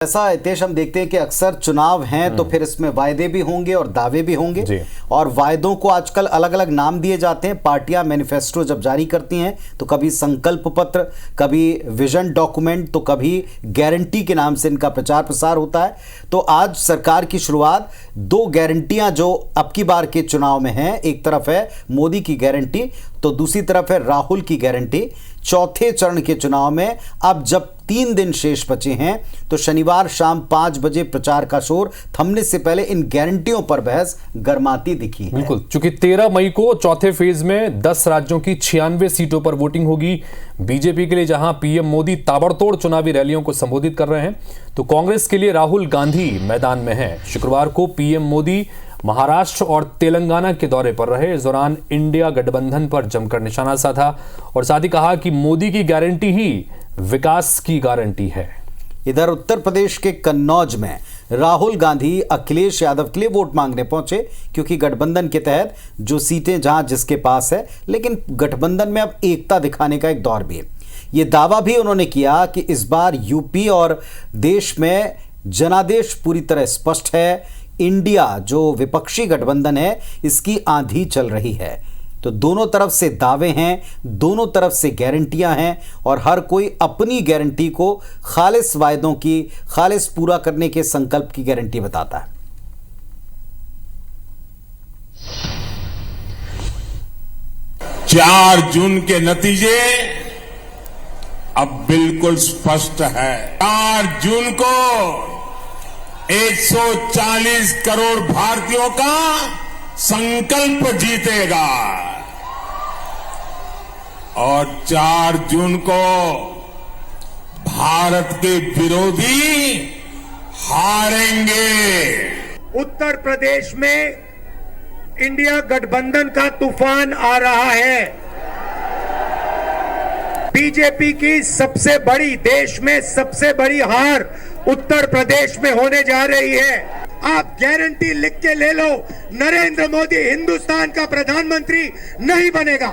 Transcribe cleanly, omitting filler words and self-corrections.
ऐसा हितेश हम देखते हैं कि अक्सर चुनाव हैं तो फिर इसमें वायदे भी होंगे और दावे भी होंगे और वायदों को आजकल अलग अलग नाम दिए जाते हैं। पार्टियां मैनिफेस्टो जब जारी करती हैं तो कभी संकल्प पत्र, कभी विजन डॉक्यूमेंट, तो कभी गारंटी के नाम से इनका प्रचार प्रसार होता है। तो आज सरकार की शुरुआत दो गारंटियां जो अब की बार के चुनाव में हैं, एक तरफ है मोदी की गारंटी तो दूसरी तरफ है राहुल की गारंटी। चौथे चरण के चुनाव में अब जब 3 दिन शेष बचे हैं तो शनिवार शाम 5 बजे प्रचार का शोर थमने से पहले इन गारंटियों पर बहस गर्माती दिखी है। बिल्कुल, चूंकि 13 मई को चौथे फेज में 10 राज्यों की 96 सीटों पर वोटिंग होगी। बीजेपी के लिए जहां पीएम मोदी ताबड़तोड़ चुनावी रैलियों को संबोधित कर रहे हैं तो कांग्रेस के लिए राहुल गांधी मैदान में हैं। शुक्रवार को पीएम मोदी महाराष्ट्र और तेलंगाना के दौरे पर रहे। इस दौरान इंडिया गठबंधन पर जमकर निशाना साधा और साथ ही कहा कि मोदी की गारंटी ही विकास की गारंटी है। इधर उत्तर प्रदेश के कन्नौज में राहुल गांधी अखिलेश यादव के लिए वोट मांगने पहुंचे, क्योंकि गठबंधन के तहत जो सीटें जहां जिसके पास है, लेकिन गठबंधन में अब एकता दिखाने का एक दौर भी है। ये दावा भी उन्होंने किया कि इस बार यूपी और देश में जनादेश पूरी तरह स्पष्ट है। इंडिया जो विपक्षी गठबंधन है इसकी आंधी चल रही है। तो दोनों तरफ से दावे हैं, दोनों तरफ से गारंटियां हैं और हर कोई अपनी गारंटी को खालिस वायदों की, खालिस पूरा करने के संकल्प की गारंटी बताता है। 4 जून के नतीजे अब बिल्कुल स्पष्ट है। 4 जून को 140 करोड़ भारतीयों का संकल्प जीतेगा और 4 जून को भारत के विरोधी हारेंगे। उत्तर प्रदेश में इंडिया गठबंधन का तूफान आ रहा है। बीजेपी की सबसे बड़ी, देश में सबसे बड़ी हार उत्तर प्रदेश में होने जा रही है। आप गारंटी लिख के ले लो, नरेंद्र मोदी हिंदुस्तान का प्रधानमंत्री नहीं बनेगा।